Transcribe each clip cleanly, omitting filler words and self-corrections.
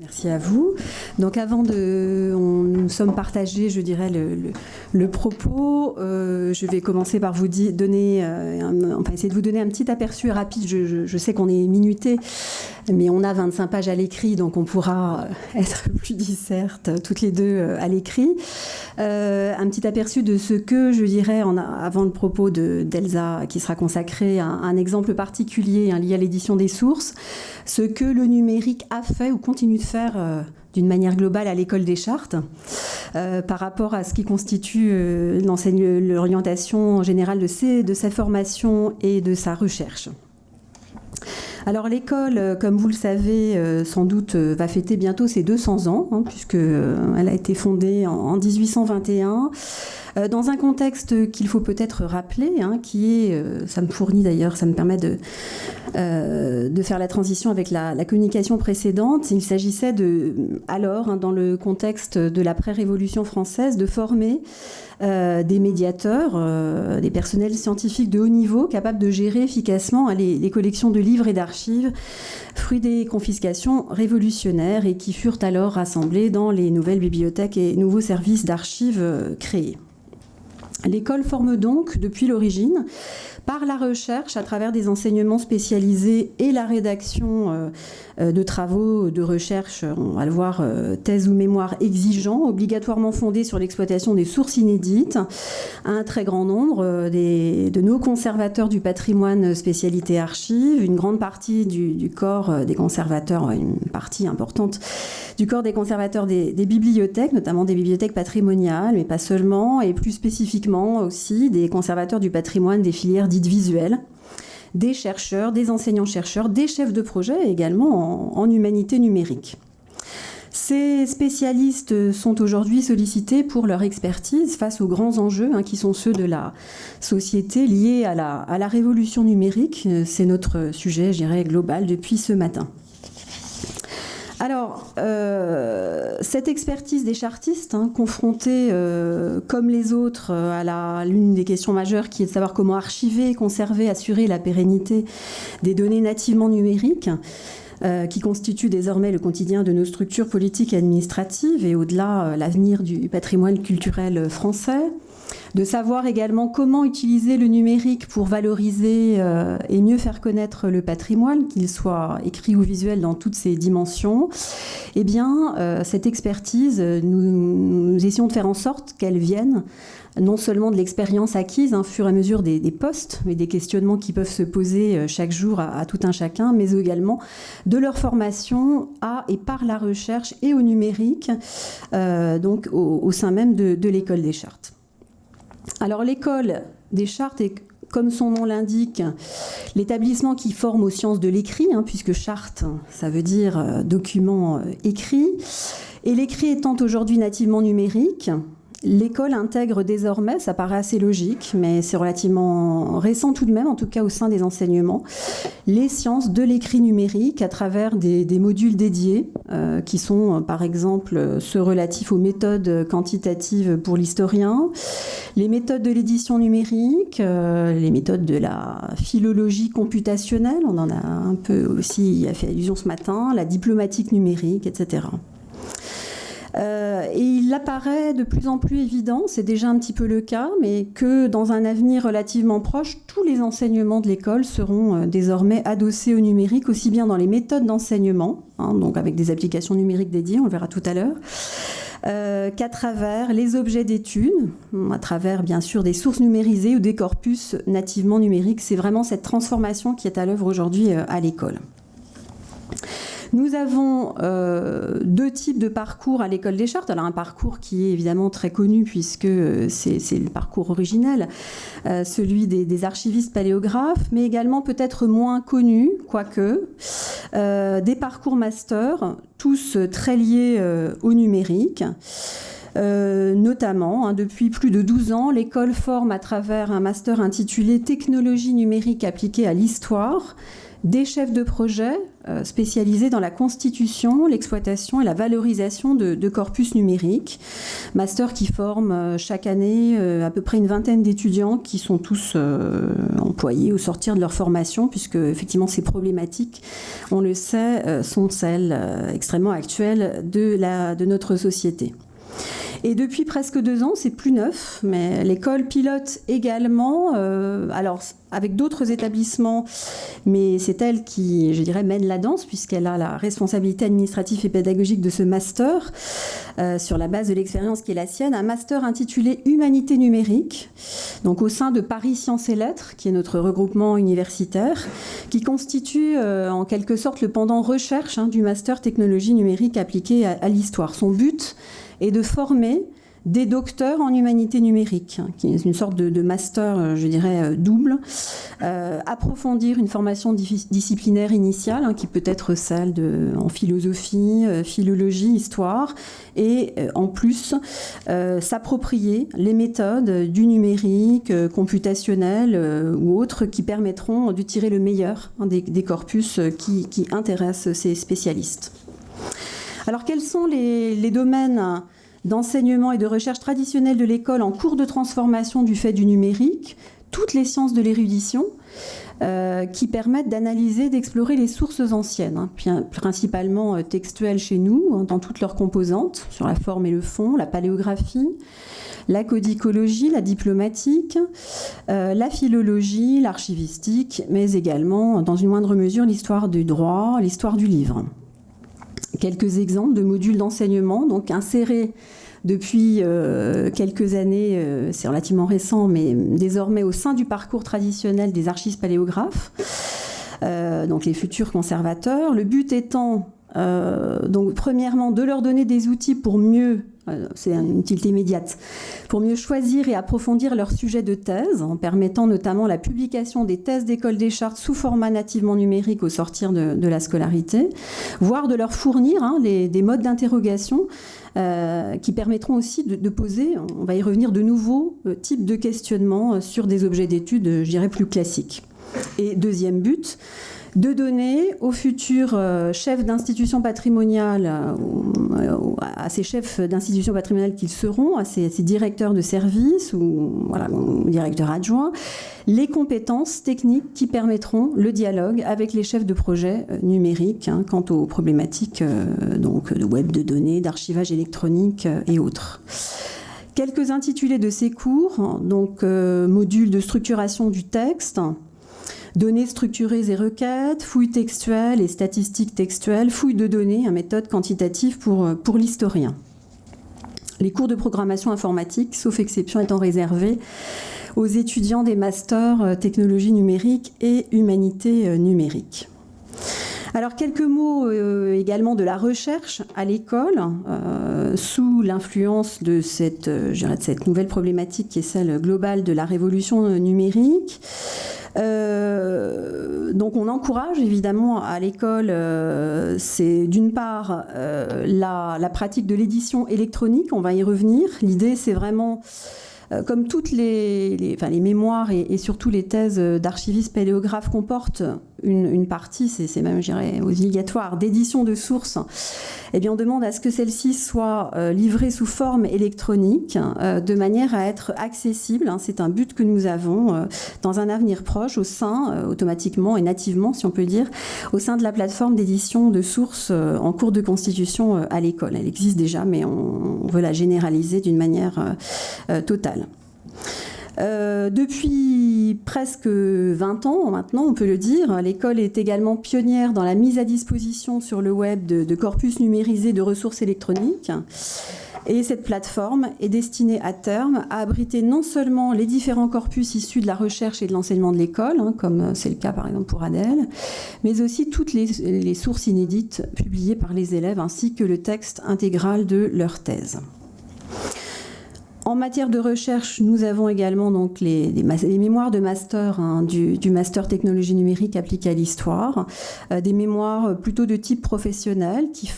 Merci à vous. Donc nous sommes partagés, je dirais, le propos. Je vais commencer par vous donner, essayer de vous donner un petit aperçu rapide. Je sais qu'on est minuté, mais on a 25 pages à l'écrit, donc on pourra être plus dissertes toutes les deux à l'écrit. Un petit aperçu de ce que, je dirais, avant le propos d'Elsa, qui sera consacré à un exemple particulier lié à l'édition des sources, ce que le numérique a fait ou continue de faire d'une manière globale à l'école des Chartes par rapport à ce qui constitue l'orientation générale de sa formation et de sa recherche. Alors l'école, comme vous le savez, sans doute va fêter bientôt ses 200 ans, puisqu'elle a été fondée en 1821, dans un contexte qu'il faut peut-être rappeler, qui est, ça me permet de faire la transition avec la communication précédente. Il s'agissait alors, dans le contexte de l'après-révolution française, de former des médiateurs, des personnels scientifiques de haut niveau capables de gérer efficacement les collections de livres et d'archives, fruits des confiscations révolutionnaires, et qui furent alors rassemblés dans les nouvelles bibliothèques et nouveaux services d'archives créés. L'école forme donc, depuis l'origine, par la recherche, à travers des enseignements spécialisés et la rédaction de travaux de recherche, on va le voir, thèse ou mémoire exigeants, obligatoirement fondés sur l'exploitation des sources inédites, un très grand nombre de nos conservateurs du patrimoine spécialité archives, une grande partie du corps des conservateurs, une partie importante du corps des conservateurs des bibliothèques, notamment des bibliothèques patrimoniales, mais pas seulement, et plus spécifiquement aussi des conservateurs du patrimoine des filières dites visuelles, des chercheurs, des enseignants-chercheurs, des chefs de projet également en humanité numérique. Ces spécialistes sont aujourd'hui sollicités pour leur expertise face aux grands enjeux qui sont ceux de la société liés à la révolution numérique. C'est notre sujet, je dirais, global depuis ce matin. Alors, cette expertise des chartistes, confrontée comme les autres à l'une des questions majeures qui est de savoir comment archiver, conserver, assurer la pérennité des données nativement numériques, qui constituent désormais le quotidien de nos structures politiques et administratives, et au-delà l'avenir du patrimoine culturel français, de savoir également comment utiliser le numérique pour valoriser et mieux faire connaître le patrimoine, qu'il soit écrit ou visuel dans toutes ses dimensions. Eh bien, cette expertise, nous essayons de faire en sorte qu'elle vienne non seulement de l'expérience acquise au fur et à mesure des postes et des questionnements qui peuvent se poser chaque jour à tout un chacun, mais également de leur formation à et par la recherche et au numérique, donc au sein même de l'école des Chartes. Alors l'école des Chartes est, comme son nom l'indique, l'établissement qui forme aux sciences de l'écrit, puisque charte, ça veut dire document écrit. Et l'écrit étant aujourd'hui nativement numérique, l'école intègre désormais, ça paraît assez logique, mais c'est relativement récent tout de même, en tout cas au sein des enseignements, les sciences de l'écrit numérique à travers des modules dédiés qui sont par exemple ceux relatifs aux méthodes quantitatives pour l'historien, les méthodes de l'édition numérique, les méthodes de la philologie computationnelle, on en a un peu aussi fait allusion ce matin, la diplomatique numérique, etc. Et il apparaît de plus en plus évident, c'est déjà un petit peu le cas, mais que dans un avenir relativement proche, tous les enseignements de l'école seront désormais adossés au numérique, aussi bien dans les méthodes d'enseignement, donc avec des applications numériques dédiées, on le verra tout à l'heure, qu'à travers les objets d'études, à travers bien sûr des sources numérisées ou des corpus nativement numériques. C'est vraiment cette transformation qui est à l'œuvre aujourd'hui à l'école. Nous avons deux types de parcours à l'école des Chartes. Alors un parcours qui est évidemment très connu puisque c'est le parcours originel, celui des archivistes paléographes, mais également peut-être moins connu, quoique, des parcours master, tous très liés au numérique. Notamment, depuis plus de 12 ans, l'école forme à travers un master intitulé « Technologie numérique appliquée à l'histoire » des chefs de projet spécialisé dans la constitution, l'exploitation et la valorisation de corpus numériques. Master qui forme chaque année à peu près une vingtaine d'étudiants qui sont tous employés au sortir de leur formation, puisque effectivement ces problématiques, on le sait, sont celles extrêmement actuelles de notre société. Et depuis presque 2 ans, c'est plus neuf, mais l'école pilote également, alors avec d'autres établissements, mais c'est elle qui, je dirais, mène la danse, puisqu'elle a la responsabilité administrative et pédagogique de ce master, sur la base de l'expérience qui est la sienne, un master intitulé Humanité numérique, donc au sein de Paris Sciences et Lettres, qui est notre regroupement universitaire, qui constitue en quelque sorte le pendant recherche du master technologie numérique appliquée à l'histoire. Son but est de former des docteurs en humanité numérique, qui est une sorte de master, je dirais, double, approfondir une formation disciplinaire initiale, qui peut être celle en philosophie, philologie, histoire, et en plus s'approprier les méthodes du numérique, computationnel ou autres, qui permettront de tirer le meilleur des corpus qui intéressent ces spécialistes. Alors, quels sont les domaines d'enseignement et de recherche traditionnelle de l'école en cours de transformation du fait du numérique? Toutes les sciences de l'érudition qui permettent d'analyser, d'explorer les sources anciennes, principalement textuelles chez nous, dans toutes leurs composantes, sur la forme et le fond, la paléographie, la codicologie, la diplomatique, la philologie, l'archivistique, mais également, dans une moindre mesure, l'histoire du droit, l'histoire du livre. Quelques exemples de modules d'enseignement, donc insérés depuis quelques années, c'est relativement récent, mais désormais au sein du parcours traditionnel des archives paléographes, donc les futurs conservateurs. Le but étant, donc premièrement, de leur donner des outils pour mieux, c'est une utilité immédiate, pour mieux choisir et approfondir leur sujet de thèse, en permettant notamment la publication des thèses d'école des chartes sous format nativement numérique au sortir de la scolarité, voire de leur fournir des modes d'interrogation qui permettront aussi de poser, on va y revenir, de nouveaux types de questionnements sur des objets d'études, je dirais, plus classiques. Et deuxième but, de donner aux futurs chefs d'institutions patrimoniales, à ces chefs d'institutions patrimoniales qu'ils seront, à ces directeurs de services ou directeurs adjoints, les compétences techniques qui permettront le dialogue avec les chefs de projet numériques quant aux problématiques donc, de web, de données, d'archivage électronique et autres. Quelques intitulés de ces cours, donc module de structuration du texte, données structurées et requêtes, fouilles textuelles et statistiques textuelles, fouilles de données, méthode quantitative pour l'historien. Les cours de programmation informatique, sauf exception, étant réservés aux étudiants des masters technologie numérique et humanité numérique. Alors, quelques mots également de la recherche à l'école, sous l'influence de cette nouvelle problématique qui est celle globale de la révolution numérique. Donc on encourage évidemment à l'école, c'est d'une part la pratique de l'édition électronique, on va y revenir. L'idée c'est vraiment, comme toutes les mémoires et surtout les thèses d'archivistes paléographes comportent une partie, c'est même, je dirais, obligatoire, d'édition de sources, eh bien, on demande à ce que celle-ci soit livrée sous forme électronique, de manière à être accessible. C'est un but que nous avons dans un avenir proche, au sein, automatiquement et nativement, si on peut dire, au sein de la plateforme d'édition de sources en cours de constitution à l'école. Elle existe déjà, mais on veut la généraliser d'une manière totale. Depuis presque 20 ans maintenant, on peut le dire, l'école est également pionnière dans la mise à disposition sur le web de corpus numérisés de ressources électroniques. Et cette plateforme est destinée à terme à abriter non seulement les différents corpus issus de la recherche et de l'enseignement de l'école, comme c'est le cas par exemple pour Adèle, mais aussi toutes les sources inédites publiées par les élèves ainsi que le texte intégral de leur thèse. En matière de recherche, nous avons également donc les mémoires de master du master technologie numérique appliquée à l'histoire, des mémoires plutôt de type professionnel qui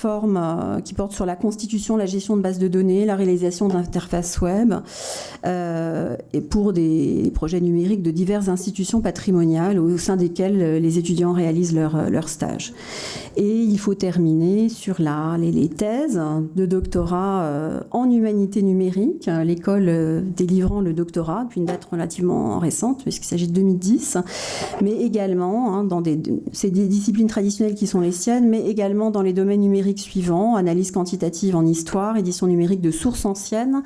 portent sur la constitution, la gestion de bases de données, la réalisation d'interfaces web, et pour des projets numériques de diverses institutions patrimoniales au sein desquelles les étudiants réalisent leur stage. Et il faut terminer sur les thèses de doctorat en humanité numérique, l'école délivrant le doctorat depuis une date relativement récente, puisqu'il s'agit de 2010, mais également c'est des disciplines traditionnelles qui sont les siennes, mais également dans les domaines numériques suivants: analyse quantitative en histoire, édition numérique de sources anciennes,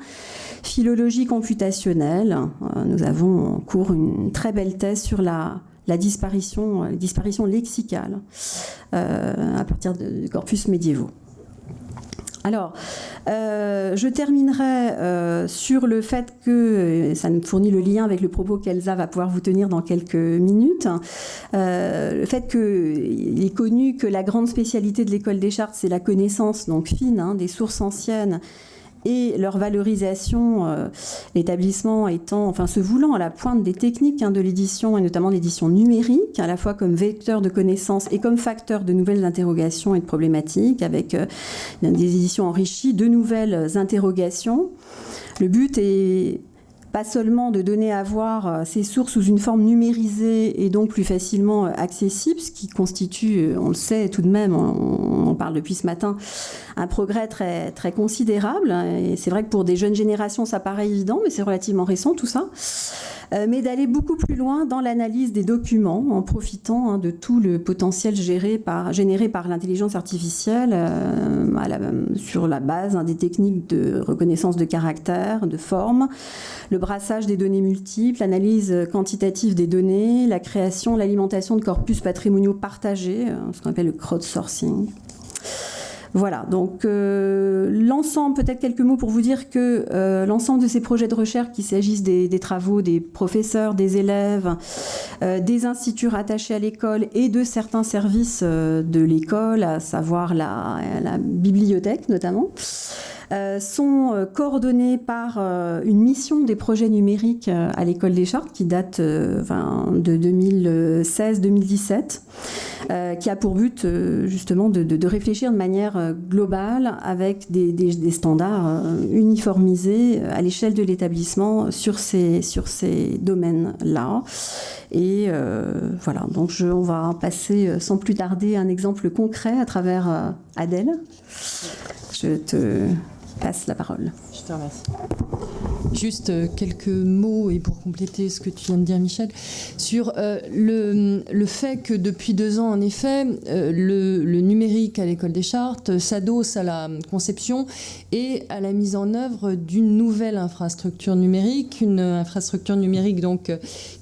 philologie computationnelle. Nous avons en cours une très belle thèse sur la disparition lexicale à partir de corpus médiévaux. Alors, je terminerai sur le fait que, ça nous fournit le lien avec le propos qu'Elsa va pouvoir vous tenir dans quelques minutes, le fait qu'il est connu que la grande spécialité de l'école des Chartes, c'est la connaissance donc fine des sources anciennes et leur valorisation, l'établissement se voulant à la pointe des techniques de l'édition, et notamment l'édition numérique, à la fois comme vecteur de connaissances et comme facteur de nouvelles interrogations et de problématiques, avec des éditions enrichies de nouvelles interrogations. Le but est pas seulement de donner à voir ces sources sous une forme numérisée et donc plus facilement accessible, ce qui constitue, on le sait tout de même, on en parle depuis ce matin, un progrès très, très considérable. Et c'est vrai que pour des jeunes générations, ça paraît évident, mais c'est relativement récent tout ça. Mais d'aller beaucoup plus loin dans l'analyse des documents, en profitant de tout le potentiel généré par l'intelligence artificielle sur la base des techniques de reconnaissance de caractère, de forme, le brassage des données multiples, l'analyse quantitative des données, la création, l'alimentation de corpus patrimoniaux partagés, ce qu'on appelle le crowdsourcing. Voilà, donc l'ensemble, peut-être quelques mots pour vous dire que l'ensemble de ces projets de recherche, qu'il s'agisse des travaux des professeurs, des élèves, des instituts rattachés à l'école et de certains services de l'école, à savoir la bibliothèque notamment, sont coordonnés par une mission des projets numériques à l'école des Chartes qui date de 2016-2017, qui a pour but justement de réfléchir de manière globale avec des standards uniformisés à l'échelle de l'établissement sur ces domaines-là. Et voilà, donc on va passer sans plus tarder un exemple concret à travers Adèle. Je te passe la parole. Je te remercie. Juste quelques mots, et pour compléter ce que tu viens de dire, Michel, sur le fait que depuis 2 ans, en effet, le numérique à l'école des Chartes s'adosse à la conception et à la mise en œuvre d'une nouvelle infrastructure numérique, une infrastructure numérique donc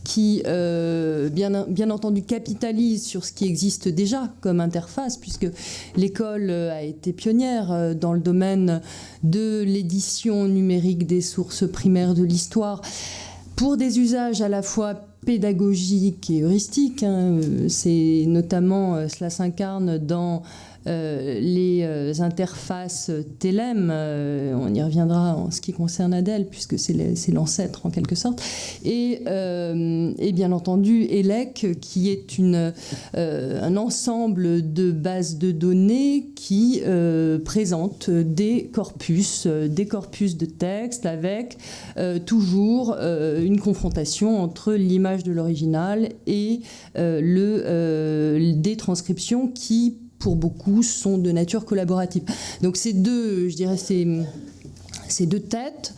qui, bien entendu, capitalise sur ce qui existe déjà comme interface, puisque l'école a été pionnière dans le domaine de l'édition numérique des sources primaires de l'histoire pour des usages à la fois pédagogiques et heuristiques. C'est notamment, cela s'incarne dans les interfaces TELEM, on y reviendra en ce qui concerne Adèle, puisque c'est l'ancêtre en quelque sorte, et bien entendu ELEC, qui est un ensemble de bases de données qui présentent des corpus de texte avec toujours une confrontation entre l'image de l'original et des transcriptions qui, pour beaucoup, sont de nature collaborative. Donc ces deux têtes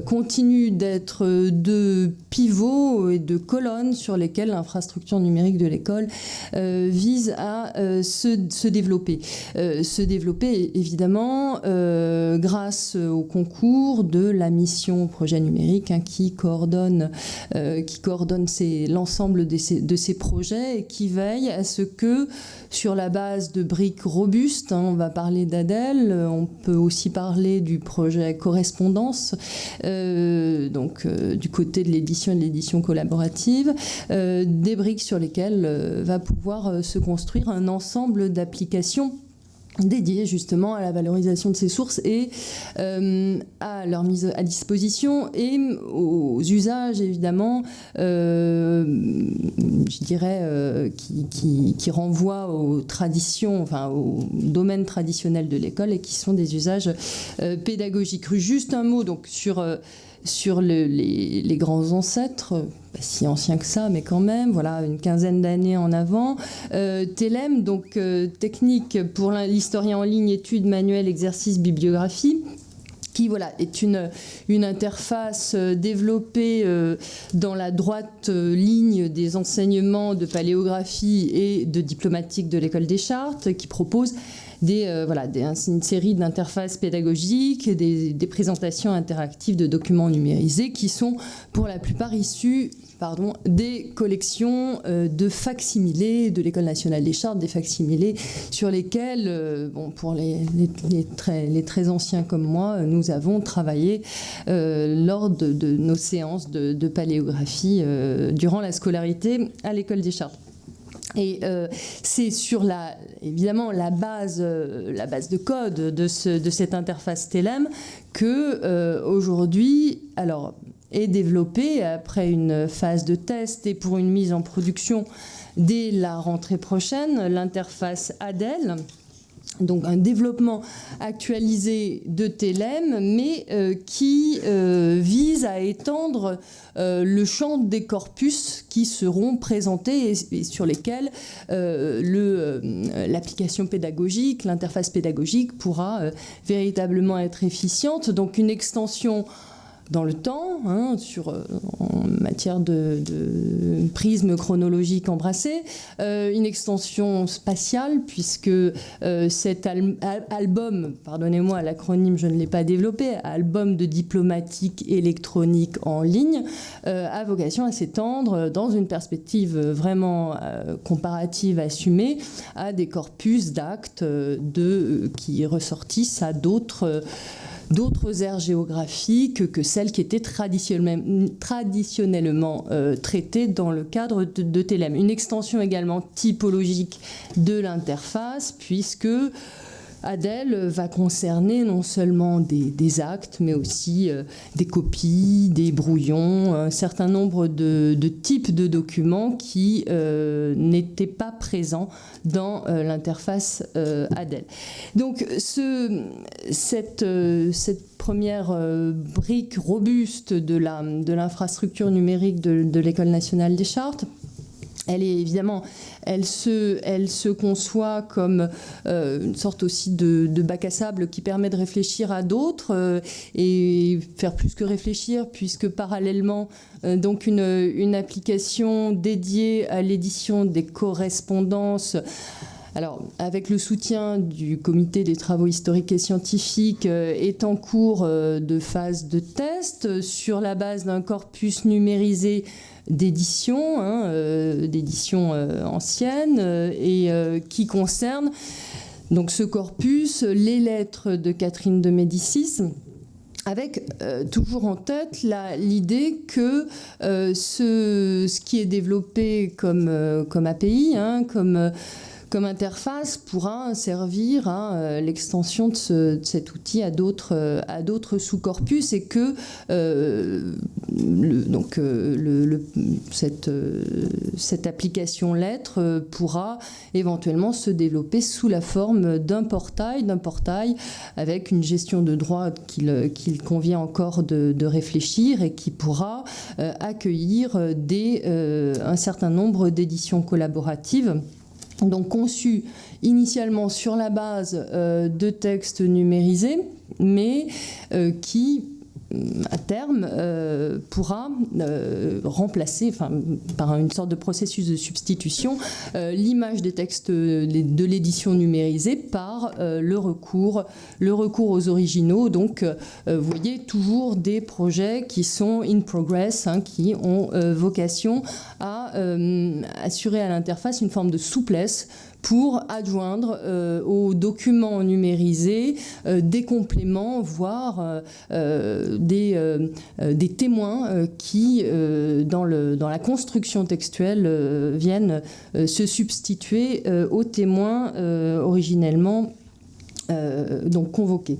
continuent d'être deux pivots et deux colonnes sur lesquelles l'infrastructure numérique de l'école vise à se développer. Se développer, évidemment, grâce au concours de la mission projet numérique qui coordonne l'ensemble de ces projets et qui veille à ce que, sur la base de briques robustes, on va parler d'Adèle, on peut aussi parler du projet Correspondance, du côté de l'édition et de l'édition collaborative, des briques sur lesquelles va pouvoir se construire un ensemble d'applications dédiés justement à la valorisation de ces sources et à leur mise à disposition et aux usages évidemment, je dirais, qui renvoient aux traditions, enfin aux domaines traditionnels de l'école et qui sont des usages pédagogiques. Juste un mot donc sur les grands ancêtres, pas si anciens que ça, mais quand même, voilà, une quinzaine d'années en avant. TELEM, donc technique pour l'historien en ligne, études, manuels, exercices, bibliographie, qui voilà, est une interface développée dans la droite ligne des enseignements de paléographie et de diplomatique de l'École des Chartes, qui propose une série d'interfaces pédagogiques, des présentations interactives de documents numérisés qui sont pour la plupart issus des collections de facsimilés de l'École nationale des chartes, des facsimilés sur lesquels, pour les très anciens comme moi, nous avons travaillé lors de nos séances de paléographie durant la scolarité à l'École des chartes. Et c'est sur évidemment la base de code de cette interface TELEM que aujourd'hui, alors, est développée après une phase de test et pour une mise en production dès la rentrée prochaine, l'interface ADEL. Donc un développement actualisé de TELEM, mais qui vise à étendre le champ des corpus qui seront présentés et sur lesquels l'application pédagogique, l'interface pédagogique pourra véritablement être efficiente. Donc une extension dans le temps, en matière de prisme chronologique embrassé, une extension spatiale, puisque cet album, pardonnez-moi l'acronyme, je ne l'ai pas développé, album de diplomatique électronique en ligne, a vocation à s'étendre dans une perspective vraiment comparative assumée à des corpus d'actes qui ressortissent à d'autres aires géographiques que celles qui étaient traditionnellement traitées dans le cadre de TELEM. Une extension également typologique de l'interface, puisque ADEL va concerner non seulement des actes, mais aussi des copies, des brouillons, un certain nombre de types de documents qui n'étaient pas présents dans l'interface ADEL. Donc cette première brique robuste de l'infrastructure numérique de l'École nationale des chartes, elle se conçoit comme une sorte aussi de bac à sable qui permet de réfléchir à d'autres et faire plus que réfléchir, puisque parallèlement, donc une application dédiée à l'édition des correspondances. Alors, avec le soutien du Comité des travaux historiques et scientifiques, est en cours de phase de test sur la base d'un corpus numérisé d'édition ancienne et qui concerne donc ce corpus, les lettres de Catherine de Médicis, avec toujours en tête l'idée que ce qui est développé comme API, comme interface, pourra servir à l'extension de cet outil à d'autres sous-corpus, et que cette application lettre pourra éventuellement se développer sous la forme d'un portail avec une gestion de droit qu'il convient encore de réfléchir, et qui pourra accueillir un certain nombre d'éditions collaboratives, donc conçu initialement sur la base de textes numérisés, mais qui, à terme, pourra remplacer, par une sorte de processus de substitution, l'image des textes de l'édition numérisée par le recours aux originaux. Donc, vous voyez toujours des projets qui sont in progress, qui ont vocation à assurer à l'interface une forme de souplesse pour adjoindre aux documents numérisés des compléments, voire des témoins qui, dans la construction textuelle, viennent se substituer aux témoins originellement donc convoqués.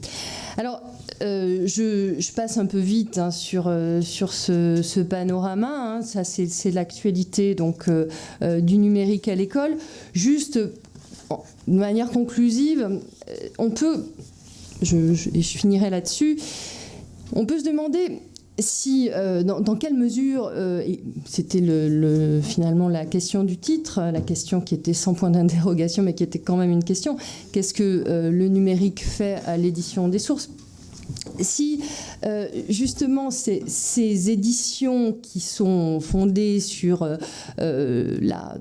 Alors, je passe un peu vite sur ce panorama, hein. Ça c'est l'actualité donc du numérique à l'école. Juste de manière conclusive, on peut, je finirai là-dessus, on peut se demander si, dans quelle mesure, et c'était finalement la question du titre, la question qui était sans point d'interrogation, mais qui était quand même une question, qu'est-ce que le numérique fait à l'édition des sources ? Si justement ces éditions qui sont fondées sur la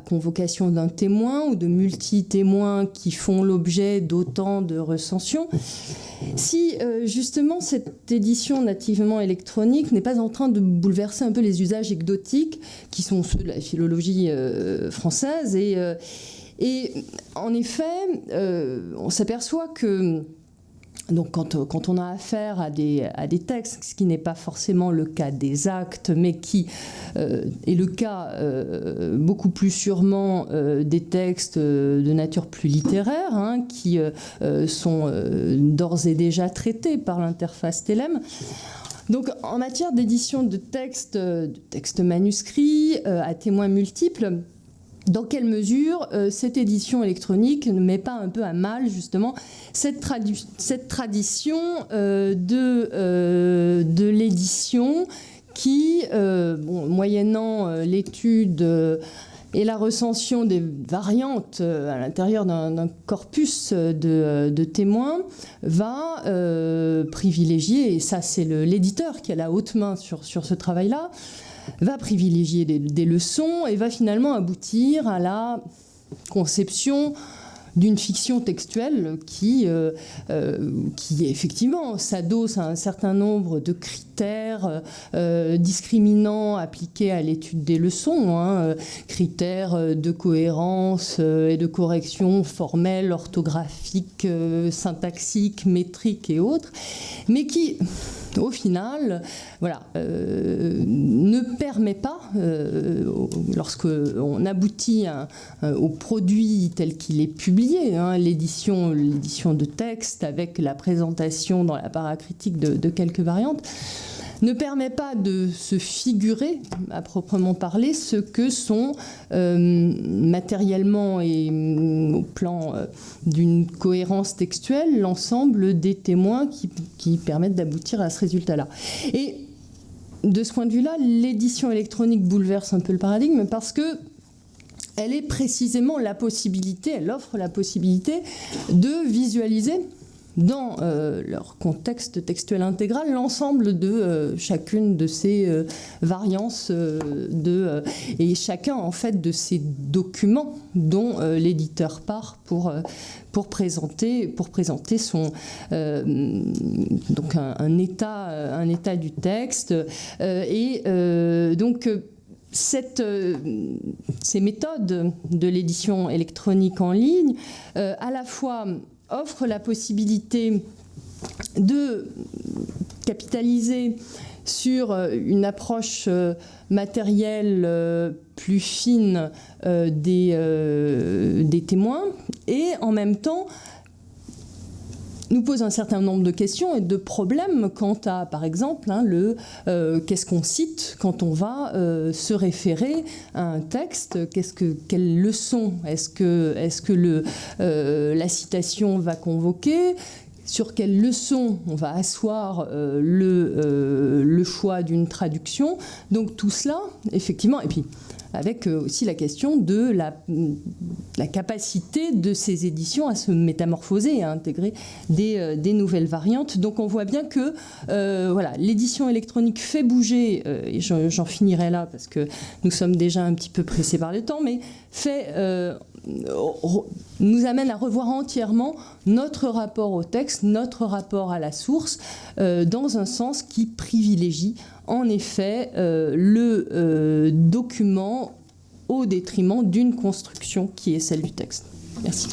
convocation d'un témoin ou de multi-témoins qui font l'objet d'autant de recensions, si justement cette édition nativement électronique n'est pas en train de bouleverser un peu les usages anecdotiques qui sont ceux de la philologie française, et en effet on s'aperçoit que donc quand on a affaire à des textes, ce qui n'est pas forcément le cas des actes, mais qui est le cas beaucoup plus sûrement des textes de nature plus littéraire, hein, qui sont d'ores et déjà traités par l'interface TELEM. Donc en matière d'édition de textes manuscrits à témoins multiples, dans quelle mesure cette édition électronique ne met pas un peu à mal justement cette tradition de l'édition qui, moyennant l'étude et la recension des variantes à l'intérieur d'un corpus de témoins, va privilégier, et ça c'est l'éditeur qui a la haute main sur ce travail-là, va privilégier des leçons et va finalement aboutir à la conception d'une fiction textuelle qui effectivement s'adosse à un certain nombre de critères discriminants appliqués à l'étude des leçons, hein, critères de cohérence et de correction formelle, orthographique, syntaxique, métrique et autres, mais qui au final, voilà, ne permet pas, lorsque on aboutit au produit tel qu'il est publié, hein, l'édition de texte avec la présentation dans la paracritique de quelques variantes, ne permet pas de se figurer, à proprement parler, ce que sont matériellement et au plan d'une cohérence textuelle l'ensemble des témoins qui permettent d'aboutir à ce résultat-là. Et de ce point de vue-là, l'édition électronique bouleverse un peu le paradigme parce que elle est précisément la possibilité, elle offre la possibilité de visualiser dans leur contexte textuel intégral l'ensemble de chacune de ces variances et chacun en fait de ces documents dont l'éditeur part pour présenter son donc un état du texte donc ces méthodes de l'édition électronique en ligne à la fois offre la possibilité de capitaliser sur une approche matérielle plus fine des témoins et en même temps nous pose un certain nombre de questions et de problèmes quant à, par exemple, hein, qu'est-ce qu'on cite quand on va se référer à un texte, quelle leçon est-ce que la citation va convoquer, sur quelle leçon on va asseoir le choix d'une traduction. Donc tout cela, effectivement, et puis avec aussi la question de la capacité de ces éditions à se métamorphoser, à intégrer des nouvelles variantes. Donc on voit bien que voilà, l'édition électronique fait bouger, et j'en finirai là parce que nous sommes déjà un petit peu pressés par le temps, mais nous amène à revoir entièrement notre rapport au texte, notre rapport à la source, dans un sens qui privilégie en effet le document au détriment d'une construction qui est celle du texte. Merci.